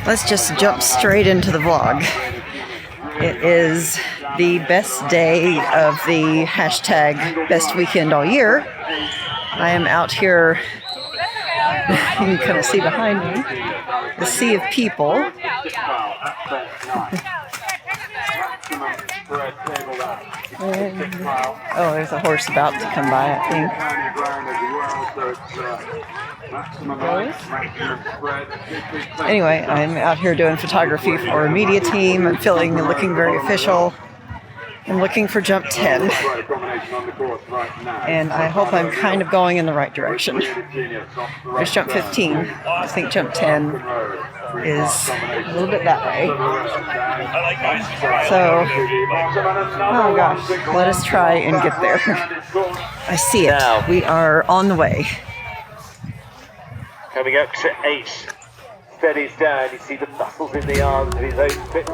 Let's just jump straight into the vlog. It is the best day of the hashtag best weekend all year. I am out here, you can kind of see behind me, the sea of people. Oh, there's a horse about to come by, I think. Anyway, I'm out here doing photography for a media team. I'm looking very official. I'm looking for jump 10. And I hope I'm kind of going in the right direction. There's jump 15. I think jump 10 is a little bit that way. So, oh gosh, let us try and get there. I see it. We are on the way. Coming up to 8, steadies down, you see the muscles in the arms of his own fit.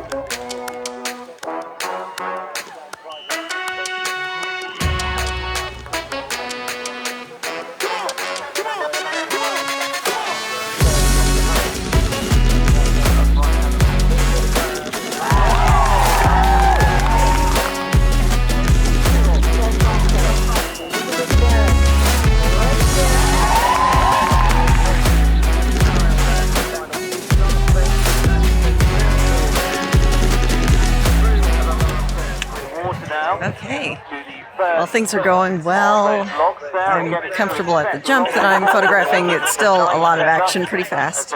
Okay, well, things are going well. I'm comfortable at the jump that I'm photographing. It's still a lot of action pretty fast.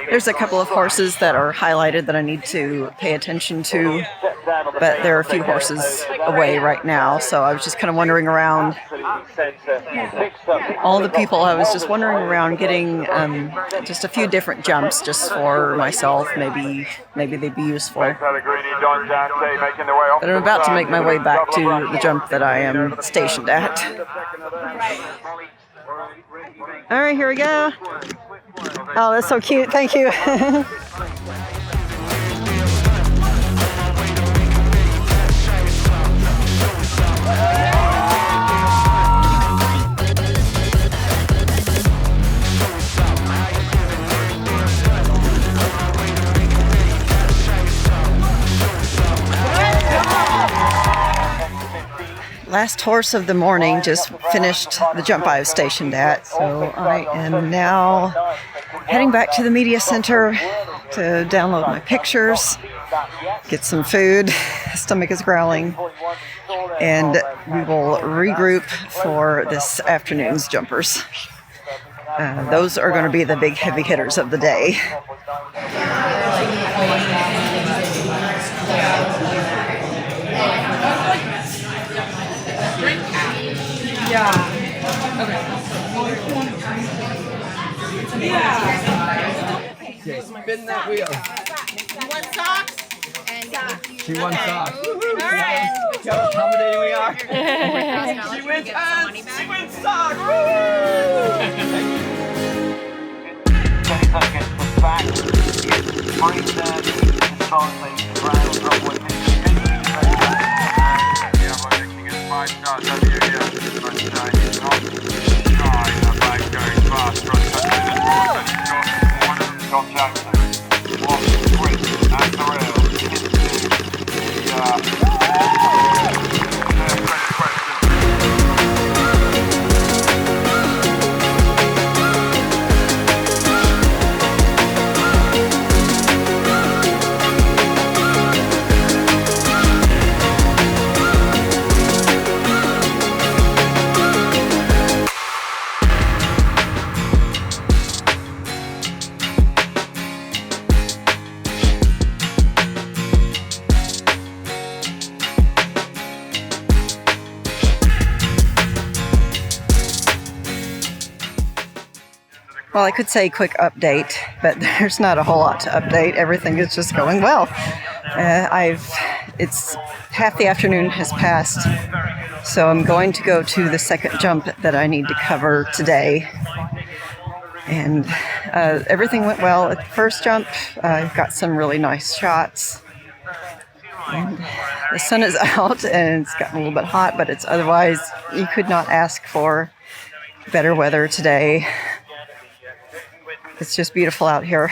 There's a couple of horses that are highlighted that I need to pay attention to, but there are a few horses away right now, so I was just kind of wandering around. All the people, I was just wandering around getting just a few different jumps just for myself. Maybe they'd be useful. But I'm about to make my way back to the jump that I am stationed at. All right, here we go. Oh, that's so cute. Thank you. Last horse of the morning just finished the jump I was stationed at, so I am now heading back to the media center to download my pictures, get some food. Stomach is growling, and we will regroup for this afternoon's jumpers. Those are going to be the big heavy hitters of the day. Yeah. Okay. Yeah. Spin that wheel. One socks and She won socks. Alright. See how accommodating we are? She wins hands. She wins socks. Woo! 20 seconds to back. Breathe there. Control the ground. Drop one. Five stars over here, yeah. Going fast, one of them Tom Jackson. One quick and the rail. Well, I could say quick update, but there's not a whole lot to update. Everything is just going well. It's half the afternoon has passed, so I'm going to go to the second jump that I need to cover today. And everything went well at the first jump. I've got some really nice shots. And the sun is out and it's gotten a little bit hot, but it's otherwise, you could not ask for better weather today. It's just beautiful out here.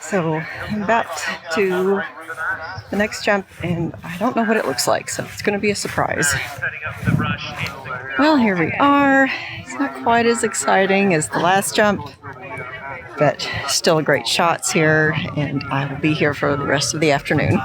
So I'm about to the next jump, and I don't know what it looks like, so it's going to be a surprise. Well, here we are. It's not quite as exciting as the last jump, but still great shots here, and I will be here for the rest of the afternoon.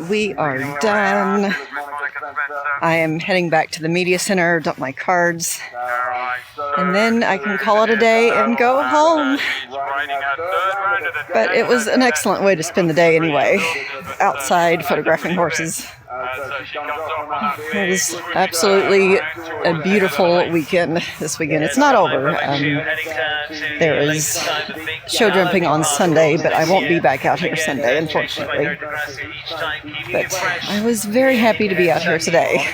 We are done. I am heading back to the media center, dump my cards, and then I can call it a day and go home. But it was an excellent way to spend the day anyway, outside photographing horses. It was absolutely a beautiful weekend this weekend. It's not over. There is show jumping on Sunday, but I won't be back out here Sunday, unfortunately. But I was very happy to be out here today.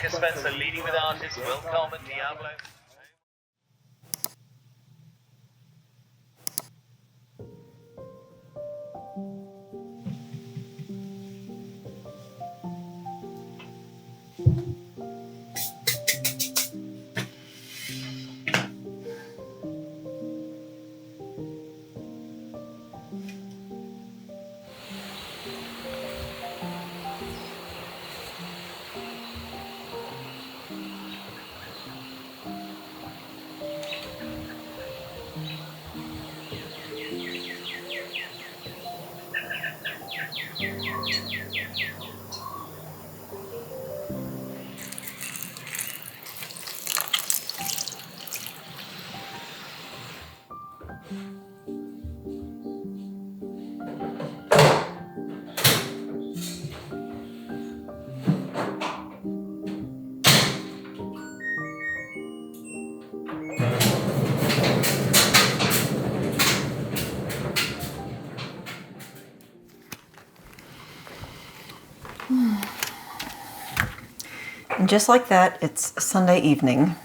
And just like that, it's Sunday evening.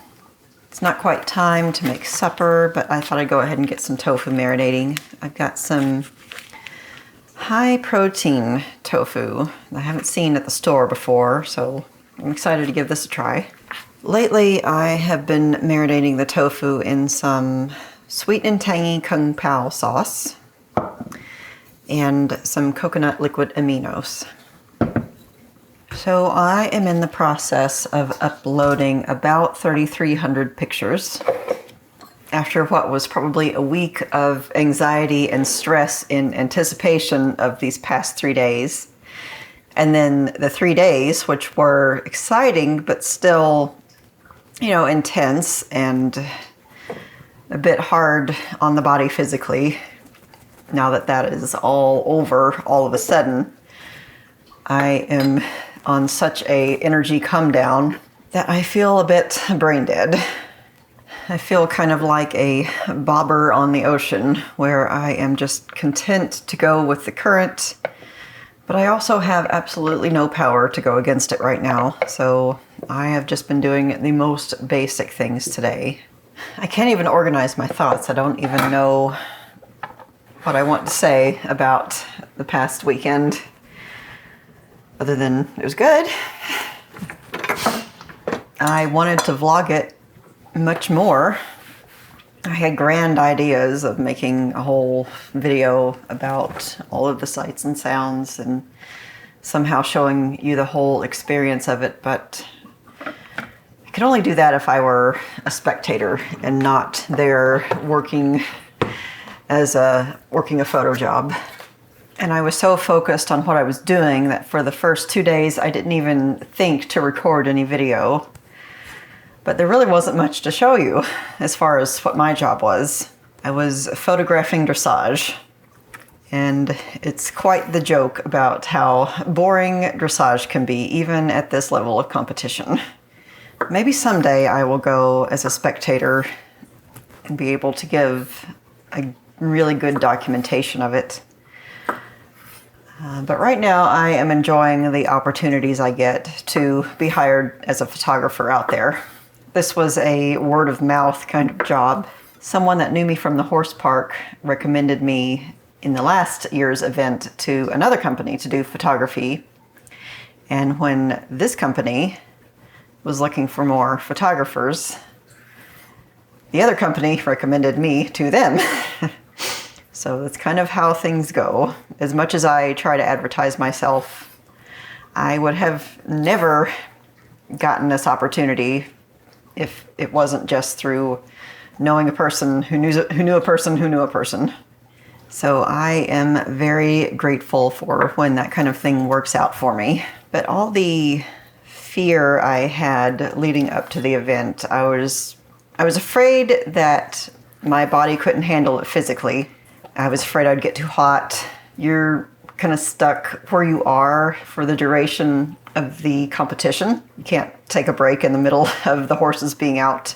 It's not quite time to make supper, but I thought I'd go ahead and get some tofu marinating. I've got some high protein tofu I haven't seen at the store before, so I'm excited to give this a try. Lately, I have been marinating the tofu in some sweet and tangy kung pao sauce and some coconut liquid aminos. So I am in the process of uploading about 3,300 pictures after what was probably a week of anxiety and stress in anticipation of these past 3 days. And then the 3 days, which were exciting, but still, intense and a bit hard on the body physically. Now that that is all over, all of a sudden, I am on such a energy come down that I feel a bit brain dead. I feel kind of like a bobber on the ocean where I am just content to go with the current, but I also have absolutely no power to go against it right now. So I have just been doing the most basic things today. I can't even organize my thoughts. I don't even know what I want to say about the past weekend, other than it was good. I wanted to vlog it much more. I had grand ideas of making a whole video about all of the sights and sounds and somehow showing you the whole experience of it, but I could only do that if I were a spectator and not there working a photo job. And I was so focused on what I was doing that for the first 2 days I didn't even think to record any video. But there really wasn't much to show you as far as what my job was. I was photographing dressage. And it's quite the joke about how boring dressage can be, even at this level of competition. Maybe someday I will go as a spectator and be able to give a really good documentation of it. But right now I am enjoying the opportunities I get to be hired as a photographer out there. This was a word of mouth kind of job. Someone that knew me from the horse park recommended me in the last year's event to another company to do photography. And when this company was looking for more photographers, the other company recommended me to them. So that's kind of how things go. As much as I try to advertise myself, I would have never gotten this opportunity if it wasn't just through knowing a person who knew a person who knew a person. So I am very grateful for when that kind of thing works out for me. But all the fear I had leading up to the event, I was afraid that my body couldn't handle it physically. I was afraid I'd get too hot. You're kind of stuck where you are for the duration of the competition. You can't take a break in the middle of the horses being out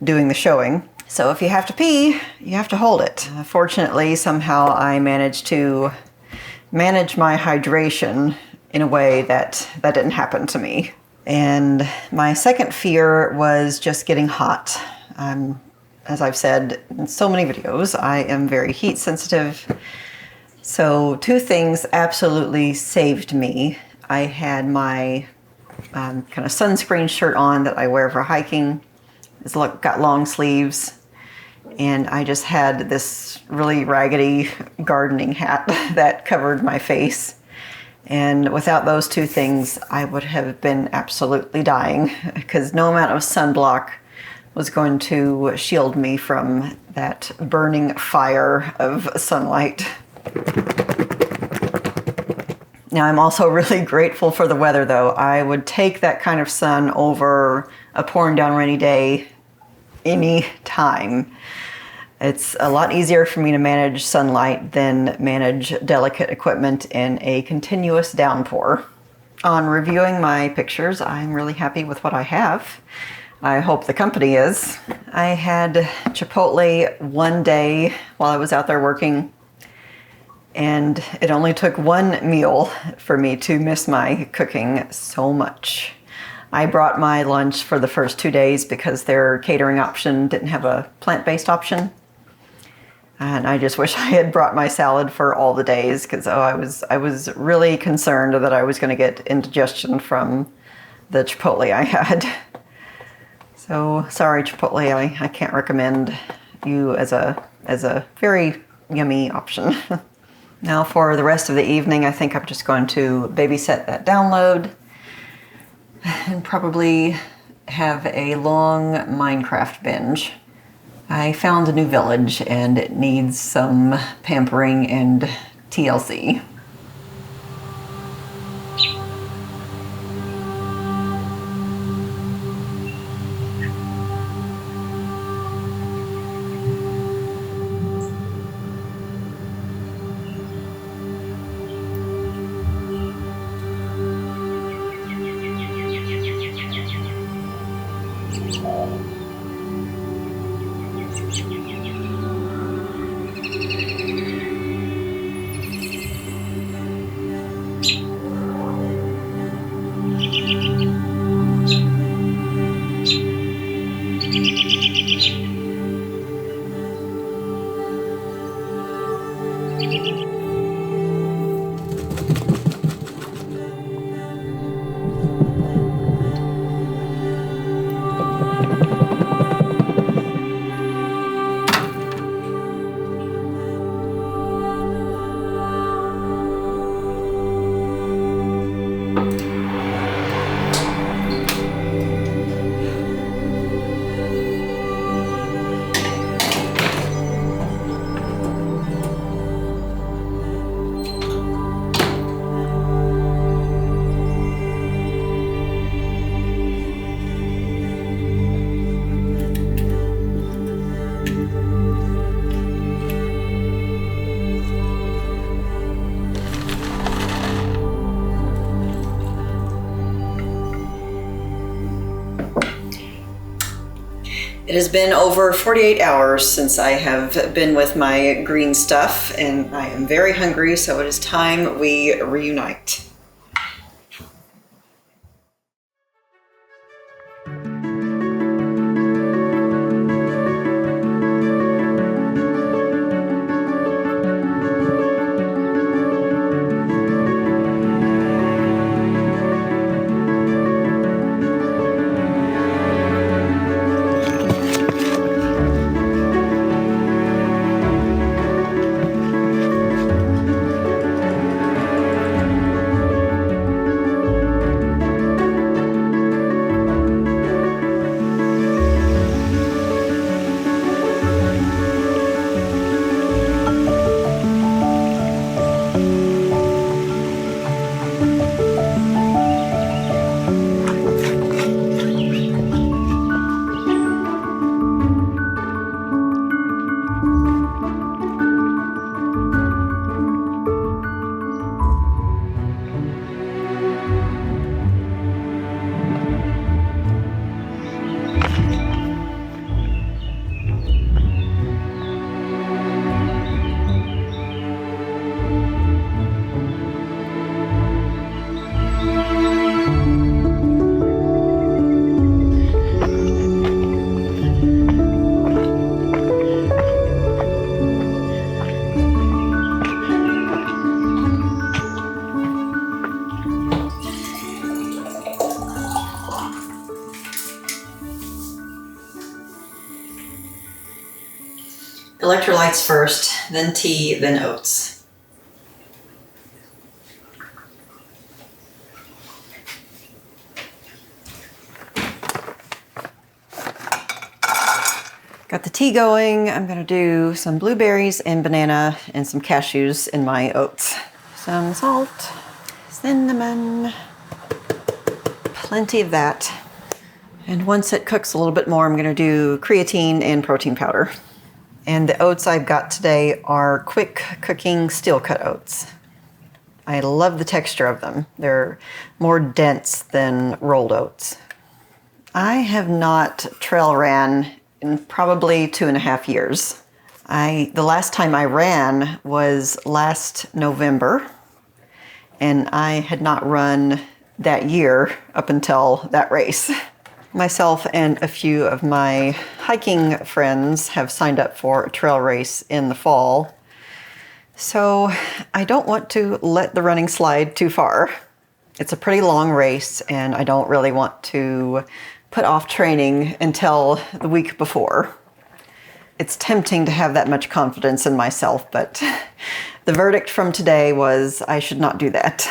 doing the showing. So if you have to pee, you have to hold it. Fortunately, somehow I managed to manage my hydration in a way that didn't happen to me. And my second fear was just getting hot. As I've said in so many videos, I am very heat sensitive. So two things absolutely saved me. I had my kind of sunscreen shirt on that I wear for hiking. It's got long sleeves. And I just had this really raggedy gardening hat that covered my face. And without those two things, I would have been absolutely dying because no amount of sunblock was going to shield me from that burning fire of sunlight. Now, I'm also really grateful for the weather, though. I would take that kind of sun over a pouring down rainy day any time. It's a lot easier for me to manage sunlight than manage delicate equipment in a continuous downpour. On reviewing my pictures, I'm really happy with what I have. I hope the company is. I had Chipotle one day while I was out there working, and it only took one meal for me to miss my cooking so much. I brought my lunch for the first 2 days because their catering option didn't have a plant-based option. And I just wish I had brought my salad for all the days because I was really concerned that I was going to get indigestion from the Chipotle I had. So sorry, Chipotle, I can't recommend you as a very yummy option. Now for the rest of the evening, I think I'm just going to babysit that download and probably have a long Minecraft binge. I found a new village and it needs some pampering and TLC. It has been over 48 hours since I have been with my green stuff, and I am very hungry, so it is time we reunite. Electrolytes first, then tea, then oats. Got the tea going. I'm gonna do some blueberries and banana and some cashews in my oats. Some salt, cinnamon, plenty of that. And once it cooks a little bit more, I'm gonna do creatine and protein powder. And the oats I've got today are quick cooking steel cut oats. I love the texture of them. They're more dense than rolled oats. I have not trail ran in probably 2.5 years. The last time I ran was last November, and I had not run that year up until that race. Myself and a few of my hiking friends have signed up for a trail race in the fall. So I don't want to let the running slide too far. It's a pretty long race, and I don't really want to put off training until the week before. It's tempting to have that much confidence in myself, but the verdict from today was I should not do that.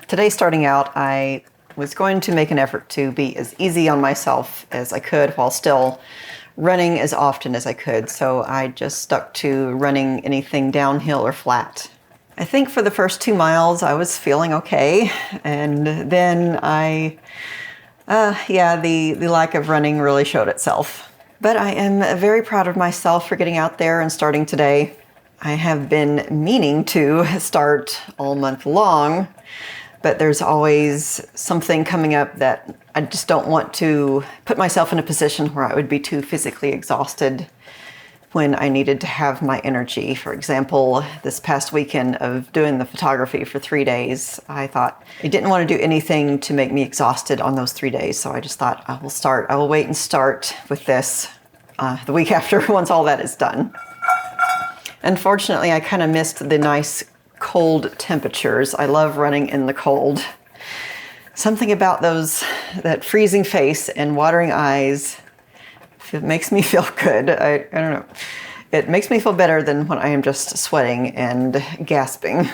Today, starting out, I was going to make an effort to be as easy on myself as I could while still running as often as I could. So I just stuck to running anything downhill or flat. I think for the first 2 miles I was feeling okay. And then the lack of running really showed itself. But I am very proud of myself for getting out there and starting today. I have been meaning to start all month long, but there's always something coming up that I just don't want to put myself in a position where I would be too physically exhausted when I needed to have my energy. For example, this past weekend of doing the photography for 3 days, I thought I didn't want to do anything to make me exhausted on those 3 days. So I just thought I will wait and start with this the week after once all that is done. Unfortunately, I kind of missed the nice cold temperatures. I love running in the cold. Something about that freezing face and watering eyes, it makes me feel good. I don't know. It makes me feel better than when I am just sweating and gasping.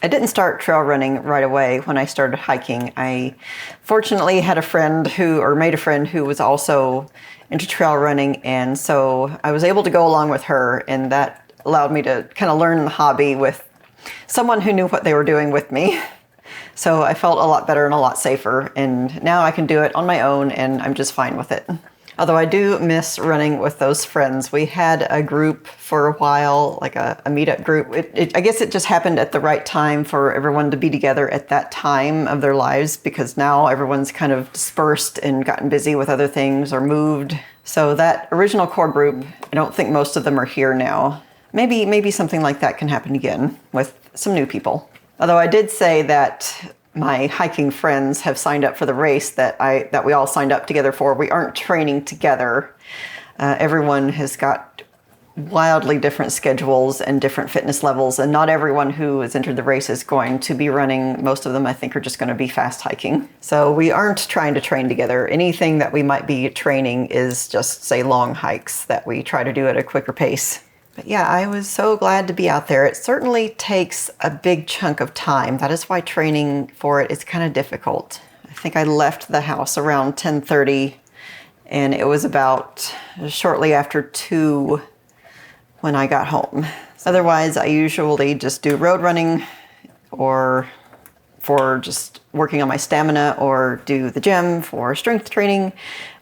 I didn't start trail running right away when I started hiking. I fortunately had made a friend who was also into trail running, and so I was able to go along with her, and that allowed me to kind of learn the hobby with someone who knew what they were doing with me. So I felt a lot better and a lot safer, and now I can do it on my own, and I'm just fine with it. Although I do miss running with those friends. We had a group for a while, like a meetup group. I guess it just happened at the right time for everyone to be together at that time of their lives, because now everyone's kind of dispersed and gotten busy with other things or moved. So that original core group, I don't think most of them are here now. Maybe something like that can happen again with some new people. Although I did say that my hiking friends have signed up for the race that we all signed up together for. We aren't training together. Everyone has got wildly different schedules and different fitness levels, and not everyone who has entered the race is going to be running. Most of them, I think, are just going to be fast hiking. So we aren't trying to train together. Anything that we might be training is just, say, long hikes that we try to do at a quicker pace. But yeah, I was so glad to be out there. It certainly takes a big chunk of time. That is why training for it is kind of difficult. I think I left the house around 10:30, and it was about shortly after 2 when I got home. Otherwise, I usually just do road running, or for just working on my stamina, or do the gym for strength training.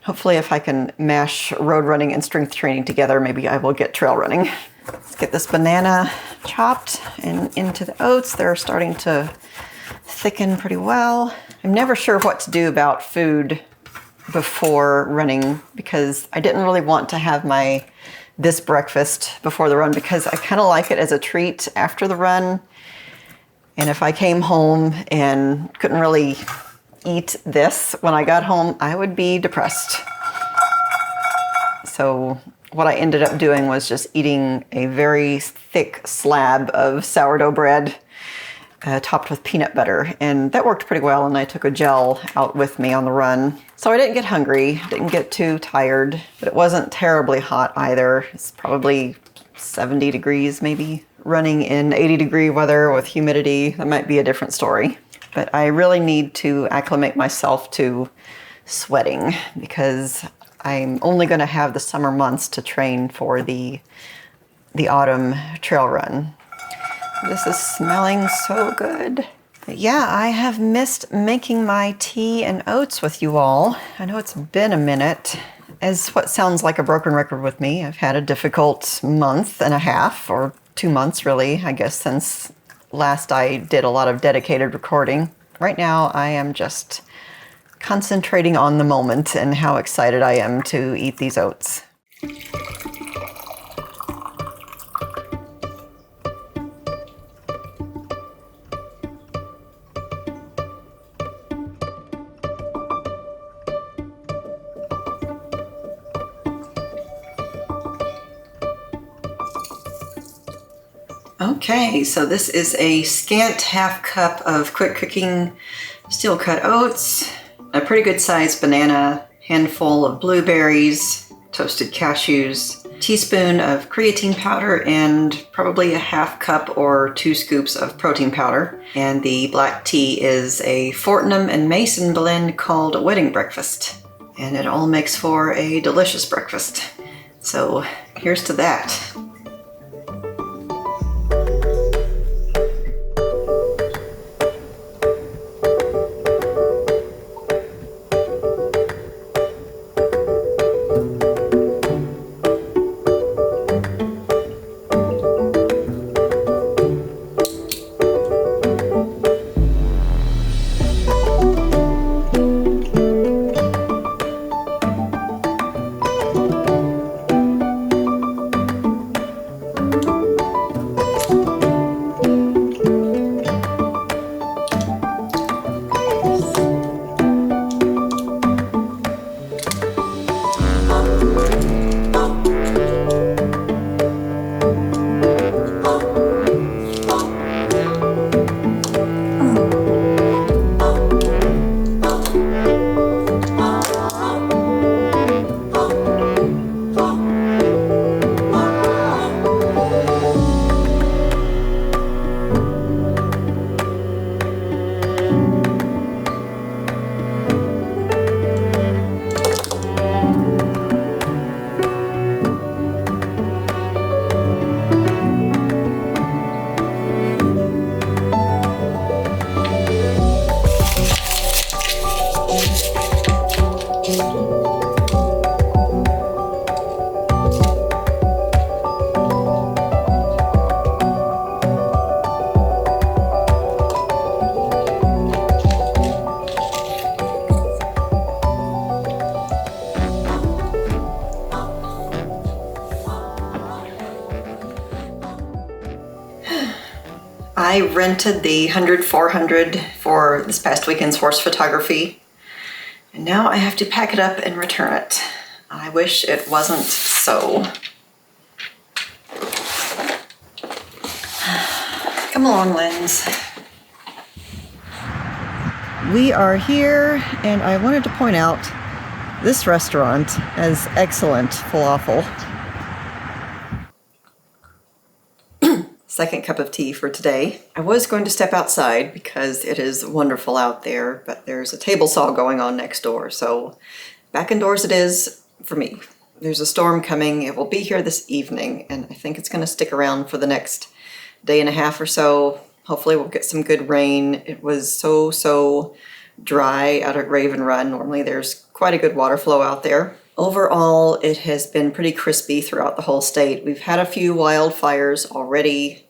Hopefully, if I can mash road running and strength training together, maybe I will get trail running. Let's get this banana chopped and into the oats. They're starting to thicken pretty well. I'm never sure what to do about food before running, because I didn't really want to have this breakfast before the run, because I kind of like it as a treat after the run. And if I came home and couldn't really eat this when I got home, I would be depressed. So what I ended up doing was just eating a very thick slab of sourdough bread topped with peanut butter, and that worked pretty well, and I took a gel out with me on the run. So I didn't get hungry, didn't get too tired, but it wasn't terribly hot either. It's probably 70 degrees maybe. Running in 80-degree weather with humidity, that might be a different story. But I really need to acclimate myself to sweating, because I'm only going to have the summer months to train for the autumn trail run. This is smelling so good. But yeah, I have missed making my tea and oats with you all. I know it's been a minute. As what sounds like a broken record with me, I've had a difficult month and a half, or 2 months really, I guess, since last I did a lot of dedicated recording. Right now, I am just concentrating on the moment and how excited I am to eat these oats. Okay, so this is a scant half cup of quick cooking steel cut oats, a pretty good sized banana, handful of blueberries, toasted cashews, teaspoon of creatine powder, and probably a half cup or 2 scoops of protein powder. And the black tea is a Fortnum and Mason blend called Wedding Breakfast. And it all makes for a delicious breakfast. So here's to that. I rented the 100-400 for this past weekend's horse photography, and now I have to pack it up and return it. I wish it wasn't so. Come along, Lens. We are here, and I wanted to point out this restaurant has excellent falafel. Second cup of tea for today. I was going to step outside because it is wonderful out there, but there's a table saw going on next door, so back indoors it is for me. There's a storm coming. It will be here this evening, and I think it's going to stick around for the next day and a half or so. Hopefully we'll get some good rain. It was so dry out at Raven Run. Normally there's quite a good water flow out there. Overall, it has been pretty crispy throughout the whole state. We've had a few wildfires already,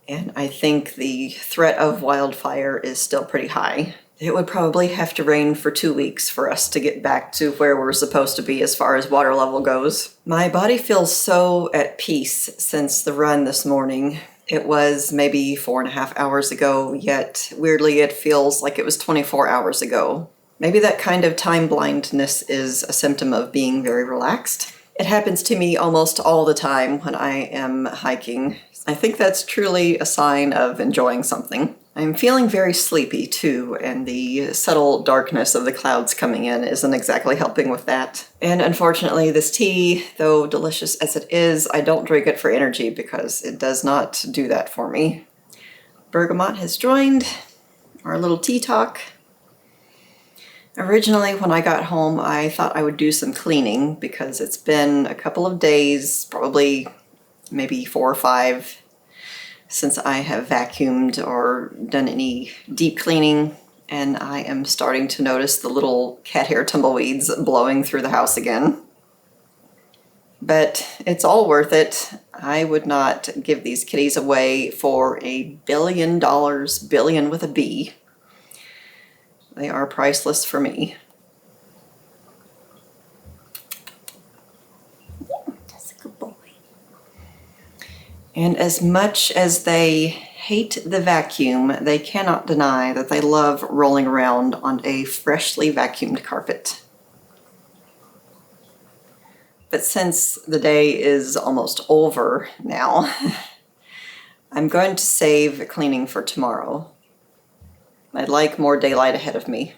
and I think the threat of wildfire is still pretty high. It would probably have to rain for 2 weeks for us to get back to where we're supposed to be as far as water level goes. My body feels so at peace since the run this morning. It was maybe 4.5 hours ago, yet weirdly it feels like it was 24 hours ago. Maybe that kind of time blindness is a symptom of being very relaxed. It happens to me almost all the time when I am hiking. I think that's truly a sign of enjoying something. I'm feeling very sleepy too, and the subtle darkness of the clouds coming in isn't exactly helping with that. And unfortunately, this tea, though delicious as it is, I don't drink it for energy because it does not do that for me. Bergamot has joined our little tea talk. Originally, when I got home, I thought I would do some cleaning because it's been a couple of days, probably maybe 4 or 5, since I have vacuumed or done any deep cleaning, and I am starting to notice the little cat hair tumbleweeds blowing through the house again. But it's all worth it. I would not give these kitties away for $1 billion, billion with a B. They are priceless for me. That's a good boy. And as much as they hate the vacuum, they cannot deny that they love rolling around on a freshly vacuumed carpet. But since the day is almost over now, I'm going to save cleaning for tomorrow. I'd like more daylight ahead of me.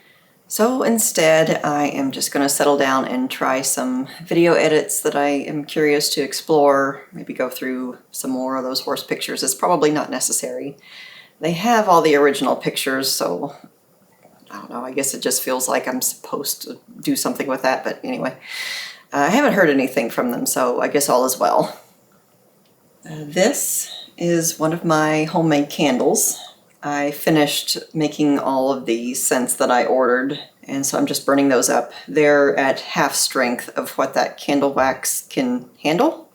So instead, I am just going to settle down and try some video edits that I am curious to explore. Maybe go through some more of those horse pictures. It's probably not necessary. They have all the original pictures, so I don't know, I guess it just feels like I'm supposed to do something with that, but anyway. I haven't heard anything from them, so I guess all is well. This is one of my homemade candles. I finished making all of the scents that I ordered, and so I'm just burning those up. They're at half strength of what that candle wax can handle.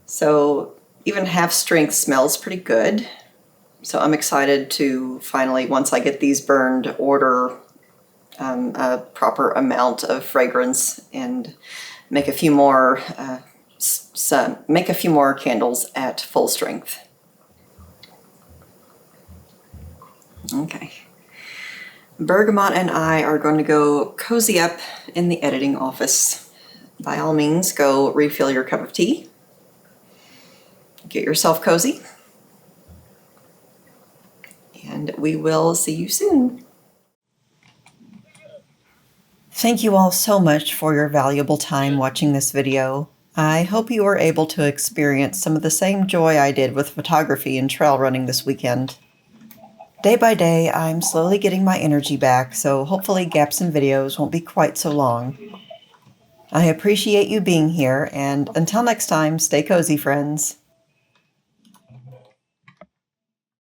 So even half strength smells pretty good. So I'm excited to finally, once I get these burned, order a proper amount of fragrance and make a few more candles at full strength. Okay. Bergamot and I are going to go cozy up in the editing office. By all means, go refill your cup of tea. Get yourself cozy. And we will see you soon. Thank you all so much for your valuable time watching this video. I hope you were able to experience some of the same joy I did with photography and trail running this weekend. Day by day, I'm slowly getting my energy back, so hopefully gaps in videos won't be quite so long. I appreciate you being here, and until next time, stay cozy, friends.